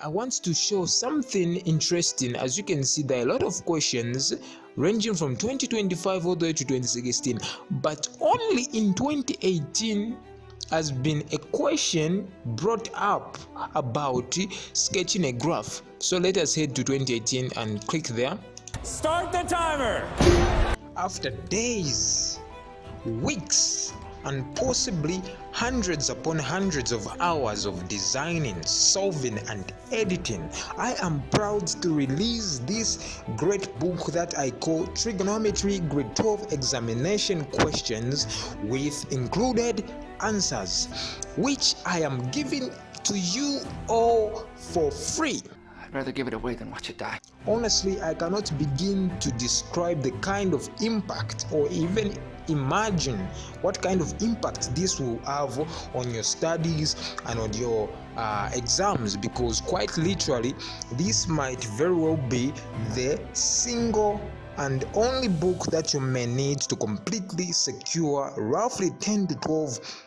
I want to show something interesting. As you can see, there are a lot of questions ranging from 2025 all the way to 2016, but only in 2018 has been a question brought up about sketching a graph. So let us head to 2018 and click there. Start the timer! After days, weeks, and possibly hundreds upon hundreds of hours of designing, solving, and editing, I am proud to release this great book that I call Trigonometry Grade 12 Examination Questions with included answers, which I am giving to you all for free. I'd rather give it away than watch it die. Honestly, I cannot begin to describe the kind of impact or even imagine what kind of impact this will have on your studies and on your exams, because quite literally this might very well be the single and only book that you may need to completely secure roughly 10 to 12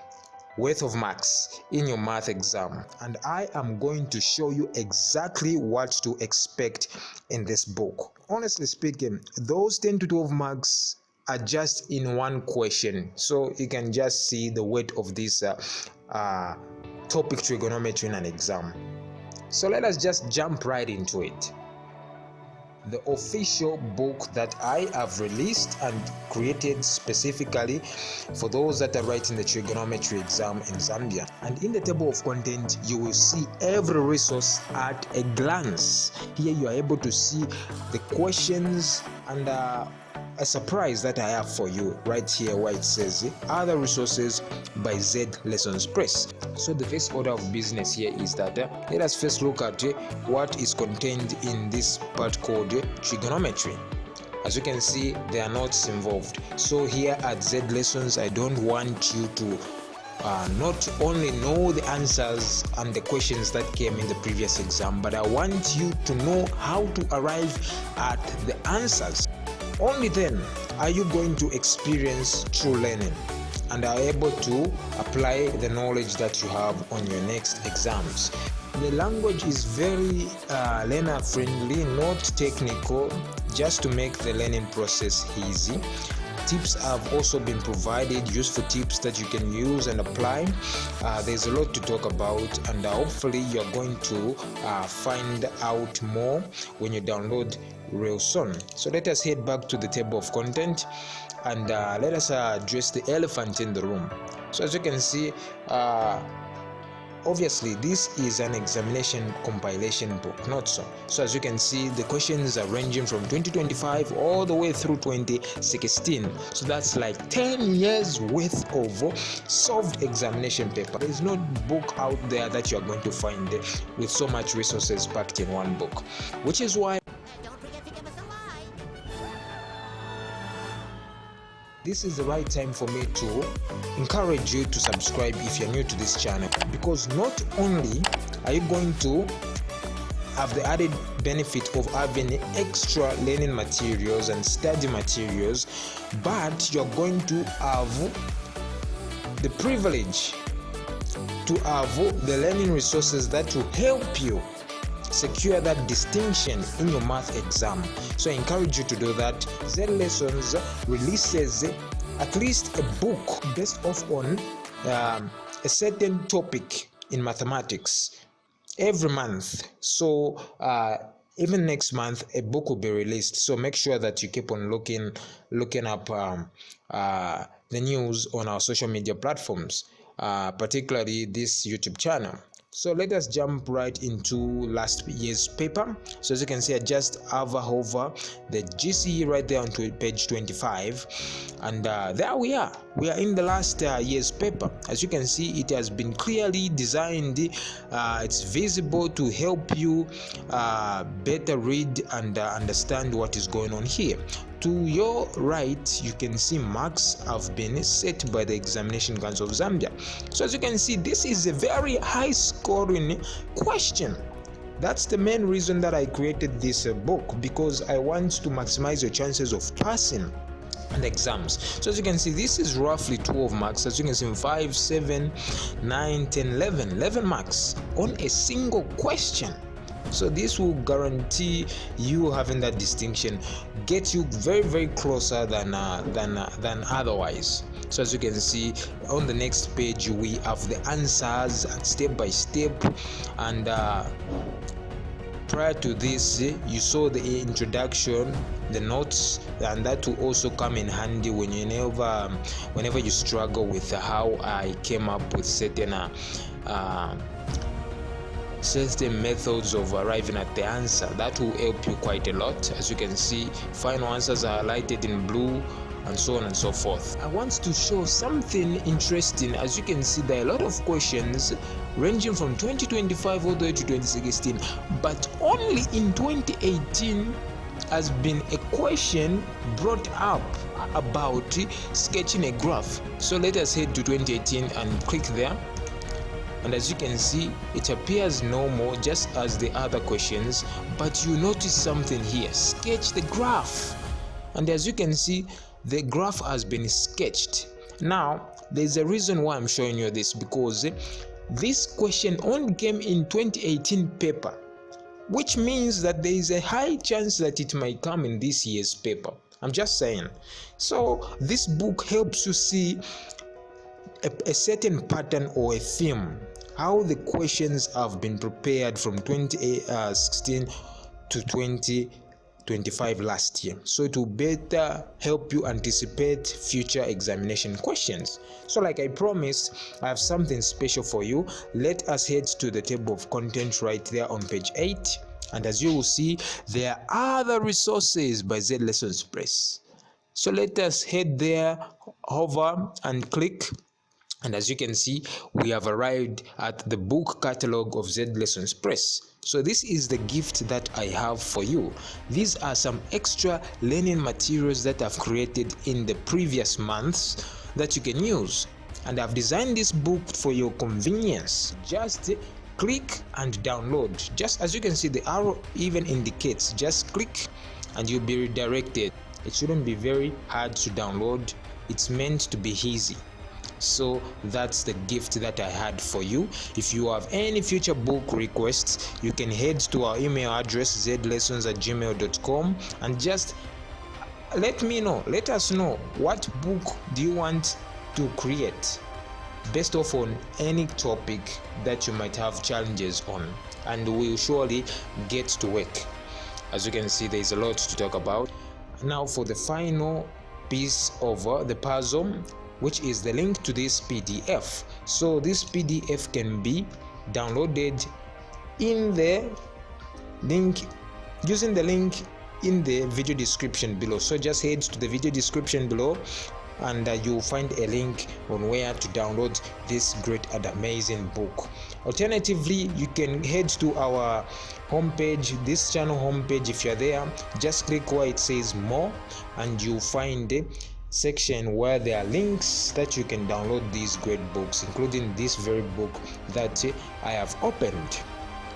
worth of marks in your math exam. And I am going to show you exactly what to expect in this book. Honestly speaking, those 10 to 12 marks are just in one question, so you can just see the weight of this topic trigonometry in an exam. So let us just jump right into it. The official book that I have released and created specifically for those that are writing the trigonometry exam in Zambia. And in the table of content, you will see every resource at a glance. Here you are able to see the questions and a surprise that I have for you right here where it says other resources by Z Lessons Press. So the first order of business here is that let us first look at what is contained in this part called trigonometry. As you can see, there are notes involved. So here at Z Lessons, I don't want you to not only know the answers and the questions that came in the previous exam, but I want you to know how to arrive at the answers. Only then are you going to experience true learning and are able to apply the knowledge that you have on your next exams. The language is very learner friendly, not technical, just to make the learning process easy. Tips have also been provided, useful tips that you can use and apply. There's a lot to talk about, and hopefully you're going to find out more when you download real soon. So let us head back to the table of content and let us address the elephant in the room. So as you can see, obviously this is an examination compilation book, not so. So as you can see, the questions are ranging from 2025 all the way through 2016. So that's like 10 years worth of solved examination paper. There is no book out there that you are going to find with so much resources packed in one book, which is why this is the right time for me to encourage you to subscribe if you're new to this channel, because not only are you going to have the added benefit of having extra learning materials and study materials, but you're going to have the privilege to have the learning resources that will help you secure that distinction in your math exam. So I encourage you to do that. Z Lessons releases at least a book based off on a certain topic in mathematics every month. So even next month a book will be released. So make sure that you keep on looking up the news on our social media platforms, particularly this YouTube channel. So let us jump right into last year's paper. So as you can see, I just hover over the GCE right there onto page 25, and there we are in the last year's paper. As you can see, it has been clearly designed. It's visible to help you better read and understand what is going on here. To your right, you can see marks have been set by the Examination Council of Zambia. So as you can see, this is a very high scoring question. That's the main reason that I created this book, because I want to maximize your chances of passing the exams. So as you can see, this is roughly 12 marks. As you can see, 5, 7, 9, 10, 11 marks on a single question. So this will guarantee you having that distinction, get you very, very closer than otherwise. So as you can see on the next page, we have the answers step by step, and prior to this you saw the introduction, the notes, and that will also come in handy whenever you struggle with how I came up with certain methods of arriving at the answer. That will help you quite a lot. As you can see, final answers are highlighted in blue, and so on and so forth. I want to show something interesting. As you can see, there are a lot of questions ranging from 2025 all the way to 2016, but only in 2018 has been a question brought up about sketching a graph. So let us head to 2018 and click there. And as you can see, it appears normal just as the other questions, but you notice something here: sketch the graph. And as you can see, the graph has been sketched. Now there's a reason why I'm showing you this, because this question only came in 2018 paper, which means that there is a high chance that it might come in this year's paper. I'm just saying. So this book helps you see a certain pattern or a theme, how the questions have been prepared from 2016 to 2025 last year. So it will better help you anticipate future examination questions. So like I promised, I have something special for you. Let us head to the table of content right there on page 8, and as you will see, there are other resources by Z Lessons Press. So let us head there, hover and click. And as you can see, we have arrived at the book catalog of Z Lessons Press. So this is the gift that I have for you. These are some extra learning materials that I've created in the previous months that you can use. And I've designed this book for your convenience. Just click and download. Just as you can see, the arrow even indicates, just click and you'll be redirected. It shouldn't be very hard to download. It's meant to be easy. So that's the gift that I had for you. If you have any future book requests, you can head to our email address zlessons@gmail.com and just let us know what book do you want to create based off on any topic that you might have challenges on, and we'll surely get to work. As you can see, there is a lot to talk about. Now for the final piece of the puzzle, which is the link to this PDF. So this PDF can be downloaded in the link, using the link in the video description below. So just head to the video description below and you'll find a link on where to download this great and amazing book. Alternatively, you can head to our homepage, this channel homepage. If you're there, just click where it says more and you'll find a section where there are links that you can download these great books, including this very book that I have opened.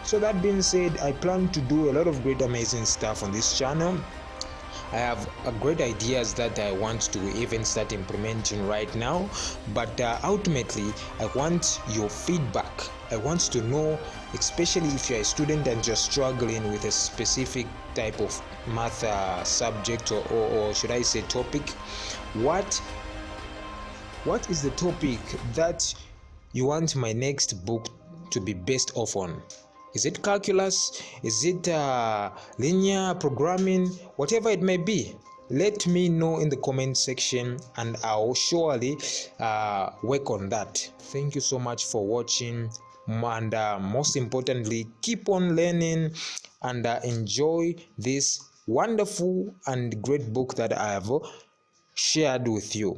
So that being said, I plan to do a lot of great amazing stuff on this channel. I have great ideas that I want to even start implementing right now, but ultimately I want your feedback. I want to know, especially if you're a student and you're struggling with a specific type of math subject or should I say topic, what is the topic that you want my next book to be based off on? Is it calculus? Is it linear programming? Whatever it may be, let me know in the comment section and I'll surely work on that. Thank you so much for watching, and most importantly, keep on learning and enjoy this wonderful and great book that I have shared with you.